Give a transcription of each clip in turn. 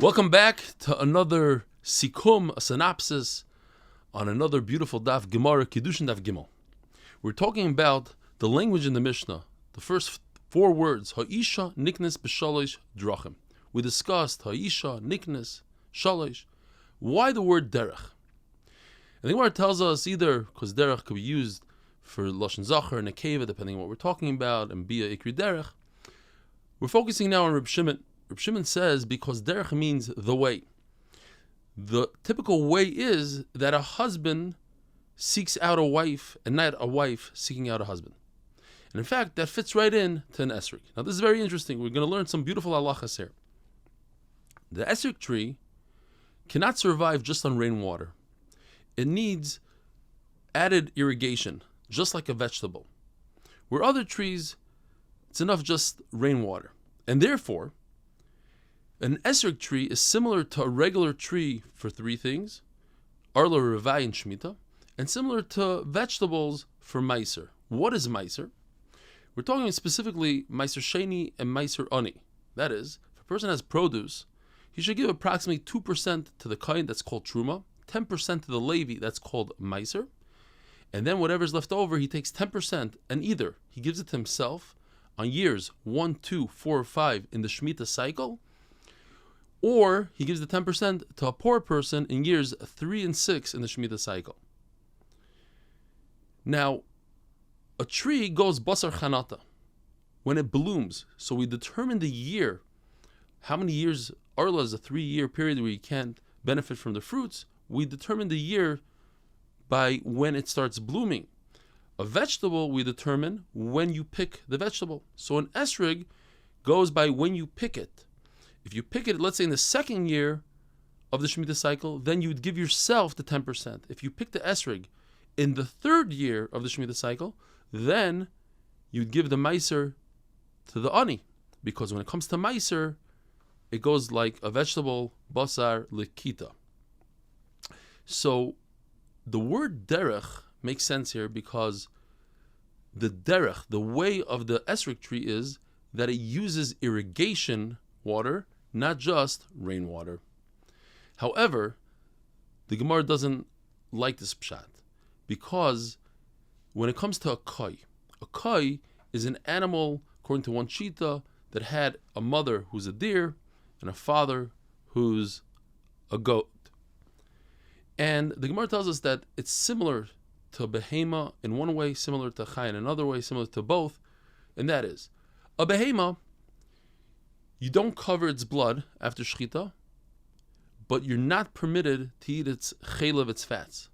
Welcome back to another sikum, a synopsis on another beautiful daf Gemara, Kiddushin daf Gimel. We're talking about the language in the Mishnah, the first four words, ha'isha niknes b'shalosh drachim. We discussed ha'isha niknes shalosh. Why the word derech? And the Gemara tells us either because derech could be used for lashon zachar and nekeva, depending on what we're talking about, and bia ikri derech. We're focusing now on Reb Shimon. Reb Shimon says because derech means the way. The typical way is that a husband seeks out a wife and not a wife seeking out a husband. And in fact, that fits right in to an esrog. Now this is very interesting. We're going to learn some beautiful halachas here. The esrog tree cannot survive just on rainwater. It needs added irrigation, just like a vegetable. Where other trees, it's enough just rainwater. And therefore, an esrog tree is similar to a regular tree for three things, arla, revai, and shmita, and similar to vegetables for meiser. What is meiser? We're talking specifically meiser sheni and meiser ani. That is, if a person has produce, he should give approximately 2% to the kain, that's called truma, 10% to the levi, that's called meiser, and then whatever's left over, he takes 10%, and either he gives it to himself on years 1, 2, 4, 5 in the shmita cycle, or he gives the 10% to a poor person in years 3 and 6 in the Shemitah cycle. Now, a tree goes basar chanata when it blooms. So we determine the year. How many years? Arla is a 3-year period where you can't benefit from the fruits. We determine the year by when it starts blooming. A vegetable we determine when you pick the vegetable. So an esrog goes by when you pick it. If you pick it, let's say in the second year of the Shemitah cycle, then you would give yourself the 10%. If you pick the esrog in the third year of the Shemitah cycle, then you'd give the meiser to the ani. Because when it comes to meiser, it goes like a vegetable, basar, likita. So the word derech makes sense here because the derech, the way of the esrog tree is that it uses irrigation water, not just rainwater. However, the Gemara doesn't like this pshat because when it comes to a kai is an animal, according to one shita, that had a mother who's a deer and a father who's a goat. And the Gemara tells us that it's similar to behema in one way, similar to chai in another way, similar to both, and that is a behema. You don't cover its blood after shchita, but you're not permitted to eat its chaylev, its fats.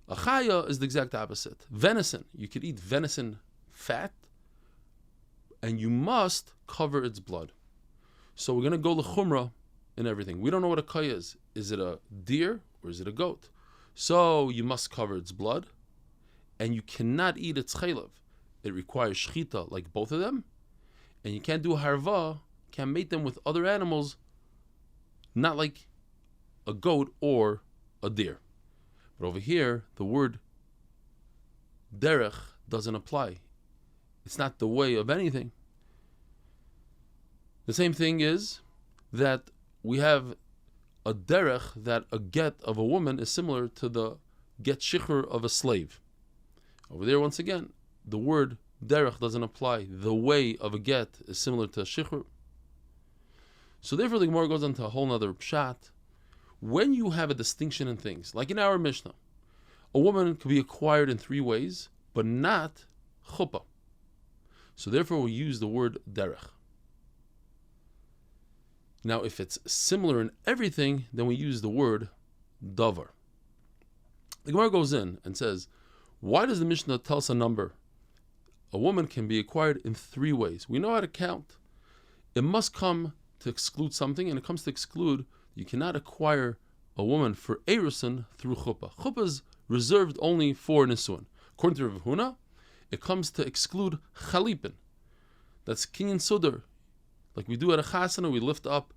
A chaya is the exact opposite. Venison, you could eat venison fat, and you must cover its blood. So we're going to go l'chumra in everything. We don't know what a kaya is. Is it a deer or is it a goat? So you must cover its blood, and you cannot eat its chaylev. It requires shchita like both of them, and you can't do harva, can mate them with other animals, not like a goat or a deer. But over here, the word derech doesn't apply. It's not the way of anything. The same thing is that we have a derech that a get of a woman is similar to the get shichr of a slave. Over there, once again, the word derech doesn't apply. The way of a get is similar to a shichr. So therefore the Gemara goes on to a whole other pshat. When you have a distinction in things, like in our Mishnah, a woman could be acquired in 3 ways, but not chuppah. So therefore we use the word derech. Now if it's similar in everything, then we use the word davar. The Gemara goes in and says, why does the Mishnah tell us a number? A woman can be acquired in 3 ways. We know how to count. It must come to exclude something, and it comes to exclude, you cannot acquire a woman for erusin through chuppah. Chuppah is reserved only for nisuin. According to Rav Huna, it comes to exclude chalipin. That's kinyan sudar. Like we do at a chasana, we lift up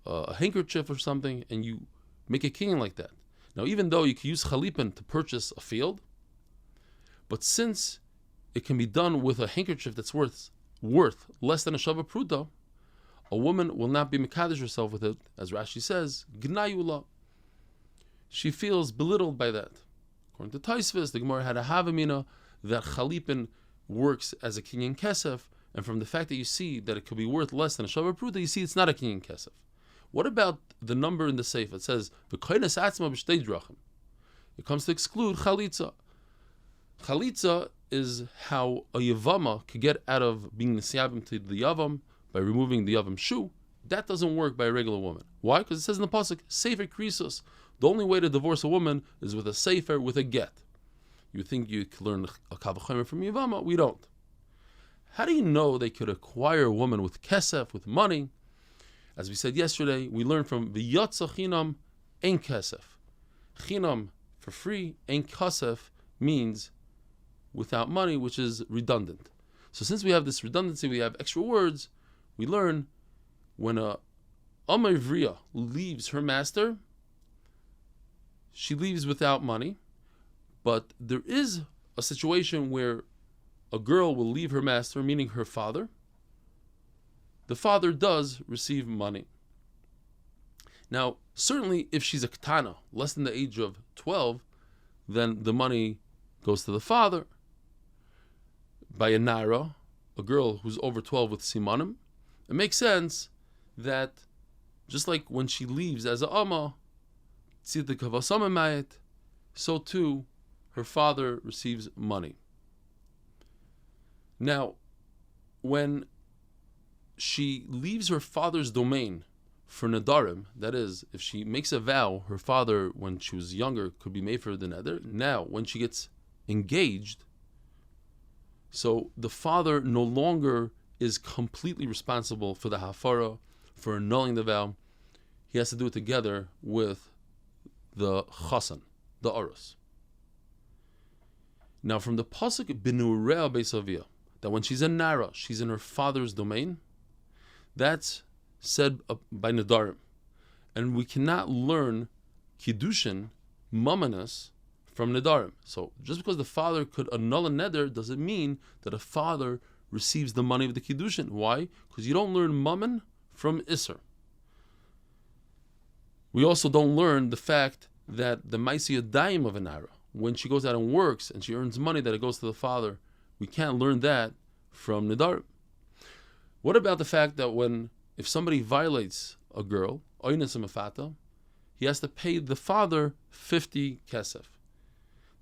a handkerchief or something, and you make a kinyan like that. Now, even though you can use chalipin to purchase a field, but since it can be done with a handkerchief that's worth less than a shava pruta, a woman will not be mekadesh herself with it, as Rashi says, gnayula. She feels belittled by that. According to Taisvis, the Gemara had a havamina that chalipin works as a kinyan kesef, and from the fact that you see that it could be worth less than a shavar pruta, you see it's not a kinyan kesef. What about the number in the seif? It says v'koines atzma b'shtei drachim. It comes to exclude chalitza. Chalitza is how a yavama could get out of being nisiyabim to the yavam by removing the yavam shoe. That doesn't work by a regular woman. Why? Because it says in the pasuk, sefer krisos. The only way to divorce a woman is with a sefer, with a get. You think you could learn a kavachomer from yavama? We don't. How do you know they could acquire a woman with kesef, with money? As we said yesterday, we learned from v'yatza chinam ein kesef. Chinam, for free, ein kasef means without money, which is redundant. So since we have this redundancy, we have extra words, we learn when a Amavriya leaves her master, she leaves without money, but there is a situation where a girl will leave her master, meaning her father. The father does receive money. Now, certainly if she's a ketana, less than the age of 12, then the money goes to the father. By a naira, a girl who's over 12 with simanim, it makes sense that just like when she leaves as a amma, so too her father receives money. Now, when she leaves her father's domain for nadarim, that is, if she makes a vow, her father, when she was younger, could be made for the neder. Now, when she gets engaged, so the father no longer is completely responsible for the hafara, for annulling the vow. He has to do it together with the chasan, the arus. Now, from the pasuk binurea beisavia, that when she's a nara, she's in her father's domain, that's said by nadarim, and we cannot learn Kiddushin, mamanas, from nadarim. So just because the father could annul a neder doesn't mean that a father receives the money of the Kiddushin. Why? Because you don't learn mammon from Isser. We also don't learn the fact that the Maisi Yadayim of an Ara, when she goes out and works and she earns money, that it goes to the father. We can't learn that from Nadarim. What about the fact that if somebody violates a girl, he has to pay the father 50 kesef.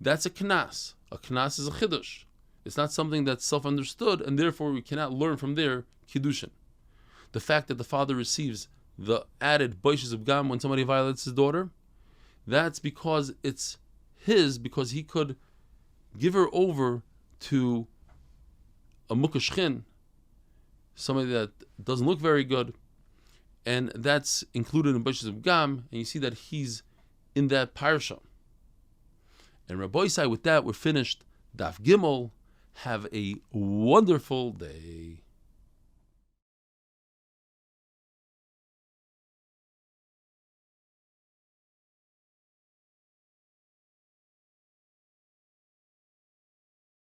That's a knas. A knas is a chiddush. It's not something that's self-understood, and therefore we cannot learn from there Kiddushin. The fact that the father receives the added boishes of gam when somebody violates his daughter, that's because it's his, because he could give her over to a mukashchin, somebody that doesn't look very good, and that's included in boishes of gam, and you see that he's in that parsha. And Rabbi Isai, with that, we're finished. Daf Gimel. Have a wonderful day.